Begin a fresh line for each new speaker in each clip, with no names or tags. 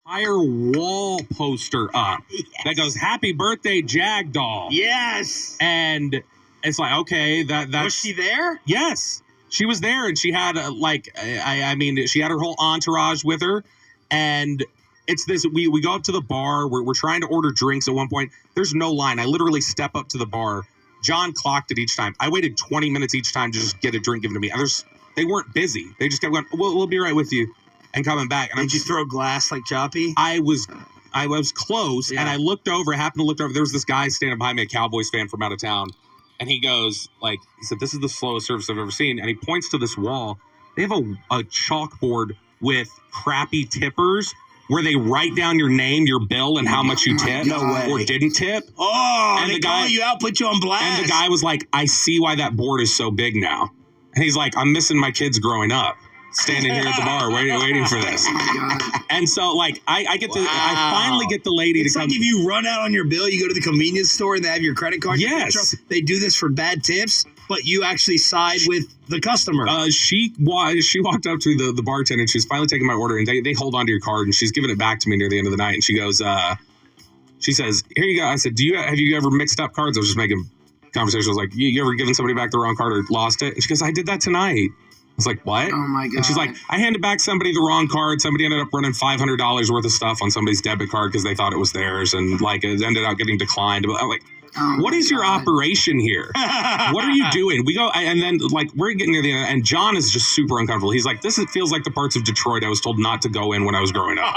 entire wall poster up that goes, "Happy birthday, Jag doll."
Yes.
And it's like, okay, that's...
Was she there?
Yes. She was there, and she had, she had her whole entourage with her, and it's this, we go up to the bar, we're trying to order drinks at one point. There's no line. I literally step up to the bar. John clocked it each time. I waited 20 minutes each time to just get a drink given to me. And they weren't busy. They just kept going, we'll be right with you, and coming back. And
Did you throw glass like Choppy?
I was close, and I happened to look over. There was this guy standing behind me, a Cowboys fan from out of town. And he goes, he said, "This is the slowest service I've ever seen." And he points to this wall. They have a chalkboard with crappy tippers where they write down your name, your bill, and how much you tip or didn't tip.
Oh, and they call you out, put you on blast.
And the guy was like, "I see why that board is so big now." And he's like, "I'm missing my kids growing up, standing here at the bar waiting for this." And so, I finally get the lady to come.
It's like if you run out on your bill, you go to the convenience store and they have your credit card.
Yes.
They do this for bad tips, but you actually side with the customer.
She walked up to the bartender, and she was finally taking my order, and they hold onto your card, and she's giving it back to me near the end of the night, and she goes, she says, "Here you go." I said, have you ever mixed up cards? I was just making conversation. I was like, you ever given somebody back the wrong card or lost it? And she goes, "I did that tonight." I was like, "What?"
Oh my God.
And she's like, "I handed back somebody the wrong card. Somebody ended up running $500 worth of stuff on somebody's debit card because they thought it was theirs, and it ended up getting declined." I'm like, what is your operation here? What are you doing? We go, and then we're getting near the end, and John is just super uncomfortable. He's like, "This feels like the parts of Detroit I was told not to go in when I was growing up."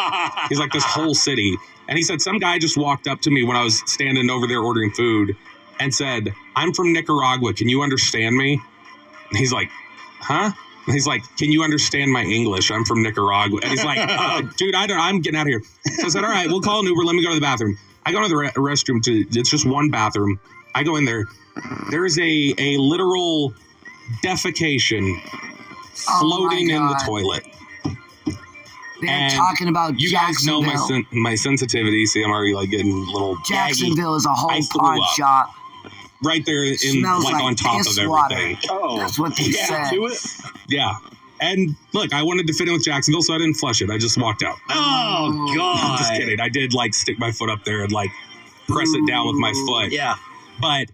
He's like, "This whole city." And he said, some guy just walked up to me when I was standing over there ordering food and said, "I'm from Nicaragua. Can you understand me?" And he's like, "Huh?" And he's like, "Can you understand my English? I'm from Nicaragua." And he's like, "Dude, I'm getting out of here." So I said, "All right, we'll call an Uber. Let me go to the bathroom." I go to the restroom. It's just one bathroom. I go in there. There is a literal defecation floating in the toilet.
They're talking about
you guys know my sensitivity. See, I'm already getting a little
Jacksonville
gaggy.
is a whole pawn shop.
Right there in
Smells
on top of everything.
Water. Oh, that's what they said.
Yeah. And look, I wanted to fit in with Jacksonville, so I didn't flush it. I just walked out.
Oh, God.
I'm just kidding. I did stick my foot up there and press it down with my foot.
Yeah.
But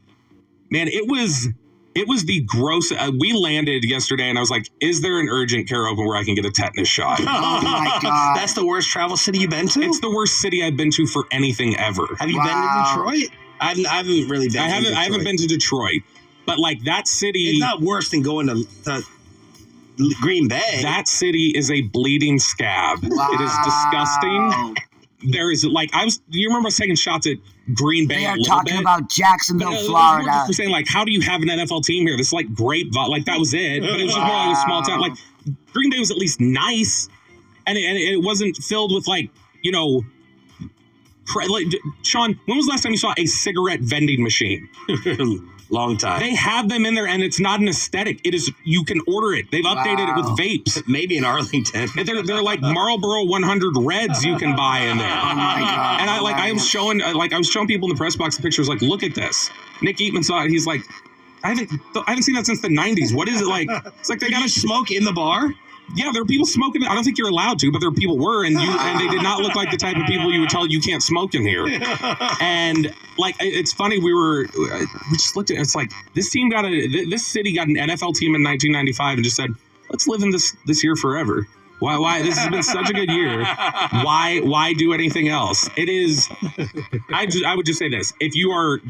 man, it was the gross. We landed yesterday, and I was like, "Is there an urgent care open where I can get a tetanus shot?"
Oh my God.
That's the worst travel city you've been to?
It's the worst city I've been to for anything ever.
Have you been to Detroit? I haven't really been.
I haven't been to Detroit, but that city.
It's not worse than going to Green Bay.
That city is a bleeding scab.
Wow.
It is disgusting. There is do you remember us taking shots at Green Bay?
They are talking about Jacksonville, Florida.
We're saying how do you have an NFL team here? This great, that was it. But it was just more like a small town. Green Bay was at least nice, and it wasn't filled with Sean, when was the last time you saw a cigarette vending machine?
Long time.
They have them in there, and it's not an aesthetic. It is, you can order it. They've updated it with vapes.
Maybe in Arlington.
They're like Marlboro 100 Reds you can buy in there.
Oh my God.
And I was showing people in the press box the pictures. Look at this. Nick Eatman saw it. He's like, I haven't seen that since the 90s. What is it like? It's like they got to
smoke in the bar.
Yeah, there are people smoking. I don't think you're allowed to, but there people were, and they did not look like the type of people you would tell you can't smoke in here. And it's funny, we just looked at it, it's like this city got an NFL team in 1995 and just said, let's live in this here forever. Why? This has been such a good year. Why do anything else? It is. I would just say this: if you're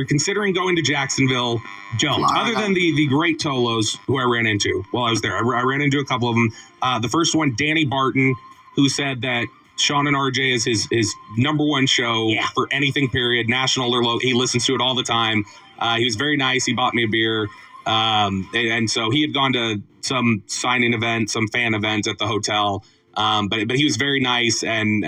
considering going to Jacksonville, don't. Other than the great Tolos who I ran into while I was there, I ran into a couple of them. The first one, Danny Barton, who said that Sean and RJ is his number one show for anything. Period, national or local. He listens to it all the time. He was very nice. He bought me a beer. And so he had gone to some signing event, some fan event at the hotel. But he was very nice and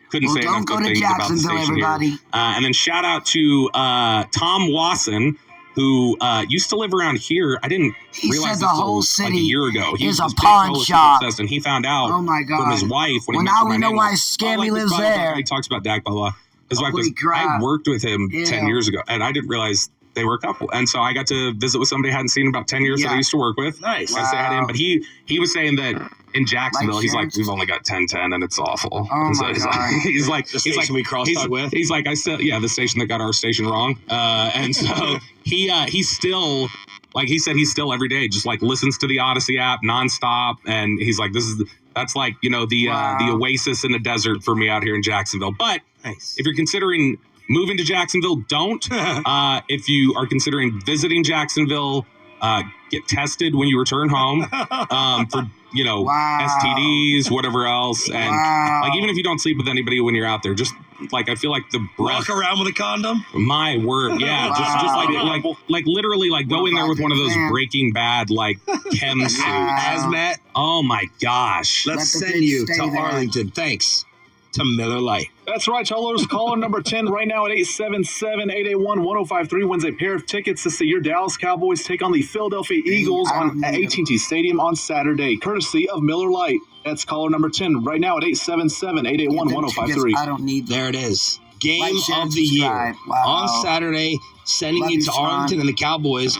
couldn't say enough good things about the station here. And then shout out to Tom Wasson, who used to live around here. I didn't realize
the whole city
a year ago.
Is a pawn shop.
And he found out from his wife when he
now we know why Scammy lives there.
He talks about Dak, blah, blah. His wife goes, I worked with him 10 years ago, and I didn't realize they were a couple. And so I got to visit with somebody I hadn't seen in about 10 years that I used to work with.
Nice.
I had him, but he was saying that in Jacksonville, he's like,
shirts?
we've only got 1010 and it's awful.
Oh
And so
my
he's
God.
like,
The station we crosstalk with.
He's like, I still, the station that got our station wrong. And so he's still, like he said, he's still every day just like listens to the Odyssey app nonstop, and he's like, that's like the oasis in the desert for me out here in Jacksonville. But
Nice.
if you're considering moving to Jacksonville, don't. If you are considering visiting Jacksonville, get tested when you return home for STDs, whatever else, and like even if you don't sleep with anybody when you're out there, just like I feel like the breath.
Walk around with a condom.
My word, yeah, just like literally like go in there with one of those Breaking Bad like chem suits.
Hazmat.
Oh my gosh.
Let's
Let the
send
kids
you
stay
to
there.
Arlington. Thanks to Miller Lite.
That's right, y'allers. Caller number 10 right now at 877-881-1053 wins a pair of tickets to see your Dallas Cowboys take on the Philadelphia Eagles at AT&T Stadium on Saturday, courtesy of Miller Lite. That's caller number 10 right now at 877-881-1053.
I don't need
There it is. Game
Like, share,
of the year
subscribe. Wow.
on Saturday, sending
Love
you
you,
to
Sean.
Arlington and the Cowboys